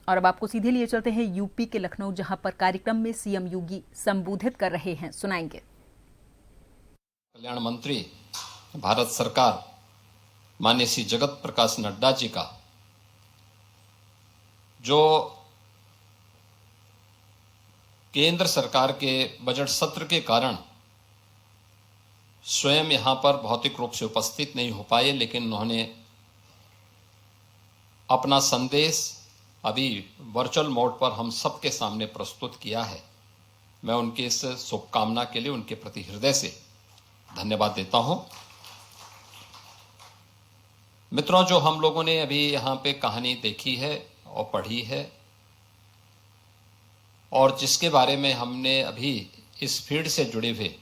और अब आपको सीधे लिए चलते हैं यूपी के लखनऊ, जहां पर कार्यक्रम में सीएम योगी संबोधित कर रहे हैं। सुनाएंगे। कल्याण मंत्री भारत सरकार माननीय श्री जगत प्रकाश नड्डा जी का जो केंद्र सरकार के बजट सत्र के कारण स्वयं यहां पर भौतिक रूप से उपस्थित नहीं हो पाए, लेकिन उन्होंने अपना संदेश अभी वर्चुअल मोड पर हम सबके सामने प्रस्तुत किया है। मैं उनकी इस शुभकामना के लिए उनके प्रति हृदय से धन्यवाद देता हूं। मित्रों, जो हम लोगों ने अभी यहां पे कहानी देखी है और पढ़ी है और जिसके बारे में हमने अभी इस फील्ड से जुड़े हुए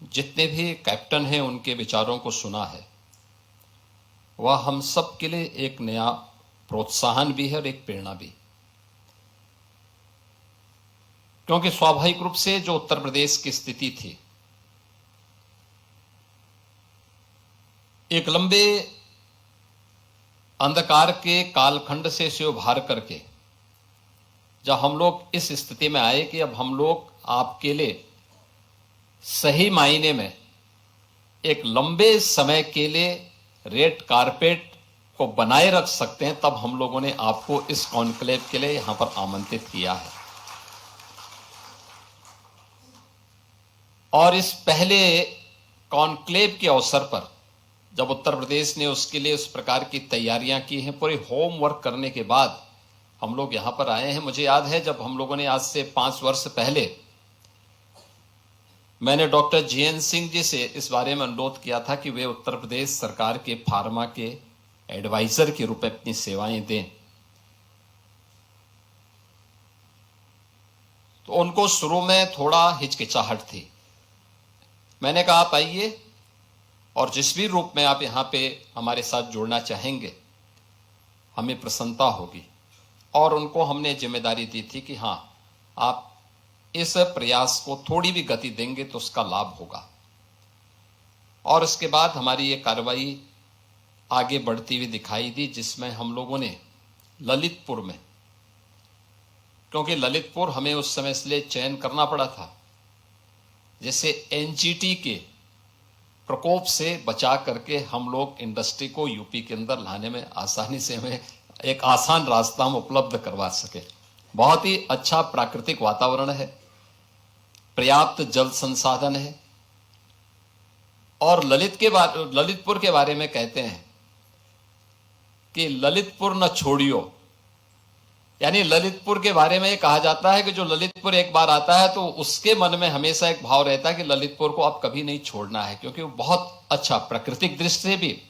जितने भी कैप्टन हैं उनके विचारों को सुना है, वह हम सब के लिए एक नया प्रोत्साहन भी है और एक प्रेरणा भी। क्योंकि स्वाभाविक रूप से जो उत्तर प्रदेश की स्थिति थी, एक लंबे अंधकार के कालखंड से उभार करके जब हम लोग इस स्थिति में आए कि अब हम लोग आपके लिए सही मायने में एक लंबे समय के लिए रेड कारपेट को बनाए रख सकते हैं, तब हम लोगों ने आपको इस कॉन्क्लेव के लिए यहां पर आमंत्रित किया है। और इस पहले कॉन्क्लेव के अवसर पर जब उत्तर प्रदेश ने उसके लिए उस प्रकार की तैयारियां की हैं, पूरे होमवर्क करने के बाद हम लोग यहां पर आए हैं। मुझे याद है जब हम लोगों ने आज से 5 वर्ष पहले मैंने डॉक्टर जीएन सिंह जी से इस बारे में अनुरोध किया था कि वे उत्तर प्रदेश सरकार के फार्मा के एडवाइजर के रूप में अपनी सेवाएं दें, तो उनको शुरू में थोड़ा हिचकिचाहट थी। मैंने कहा आप आइए और जिस भी रूप में आप यहां पे हमारे साथ जुड़ना चाहेंगे हमें प्रसन्नता होगी। और उनको हमने जिम्मेदारी दी थी कि हां, आप इस प्रयास को थोड़ी भी गति देंगे तो उसका लाभ होगा। और इसके बाद हमारी ये कार्रवाई आगे बढ़ती हुई दिखाई दी, जिसमें हम लोगों ने ललितपुर में, क्योंकि ललितपुर हमें उस समय इसलिए चयन करना पड़ा था जैसे एनजीटी के प्रकोप से बचा करके हम लोग इंडस्ट्री को यूपी के अंदर लाने में आसानी से हमें एक आसान रास्ता हम उपलब्ध करवा सके। बहुत ही अच्छा प्राकृतिक वातावरण है, पर्याप्त जल संसाधन है। और ललितपुर के बारे में कहते हैं कि ललितपुर न छोड़ियो, यानी ललितपुर के बारे में कहा जाता है कि जो ललितपुर एक बार आता है तो उसके मन में हमेशा एक भाव रहता है कि ललितपुर को अब कभी नहीं छोड़ना है, क्योंकि वो बहुत अच्छा प्राकृतिक दृष्टि से भी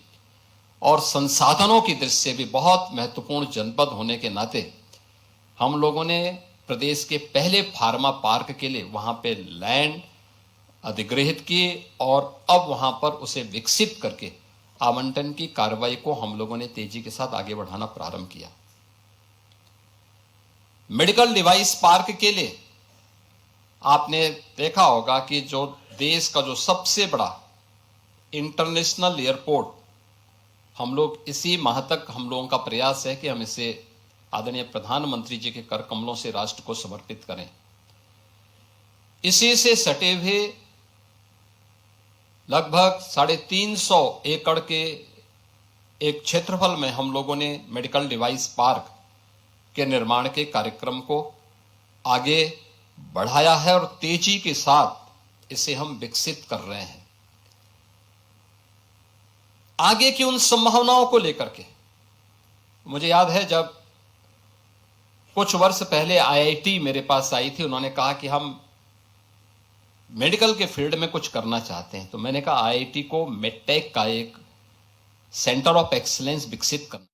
और संसाधनों की दृष्टि से भी बहुत महत्वपूर्ण जनपद होने के नाते हम लोगों ने प्रदेश के पहले फार्मा पार्क के लिए वहां पे लैंड अधिग्रहित किए और अब वहां पर उसे विकसित करके आवंटन की कार्रवाई को हम लोगों ने तेजी के साथ आगे बढ़ाना प्रारंभ किया। मेडिकल डिवाइस पार्क के लिए आपने देखा होगा कि जो देश का जो सबसे बड़ा इंटरनेशनल एयरपोर्ट, हम लोग इसी माह तक हम लोगों का प्रयास है कि हम इसे आदरणीय प्रधानमंत्री जी के कर कमलों से राष्ट्र को समर्पित करें। इसी से सटे हुए लगभग 350 एकड़ के एक क्षेत्रफल में हम लोगों ने मेडिकल डिवाइस पार्क के निर्माण के कार्यक्रम को आगे बढ़ाया है और तेजी के साथ इसे हम विकसित कर रहे हैं। आगे की उन संभावनाओं को लेकर के मुझे याद है जब कुछ वर्ष पहले आईआईटी मेरे पास आई थी, उन्होंने कहा कि हम मेडिकल के फील्ड में कुछ करना चाहते हैं। तो मैंने कहा आईआईटी को मेडटेक का एक सेंटर ऑफ एक्सीलेंस विकसित करना।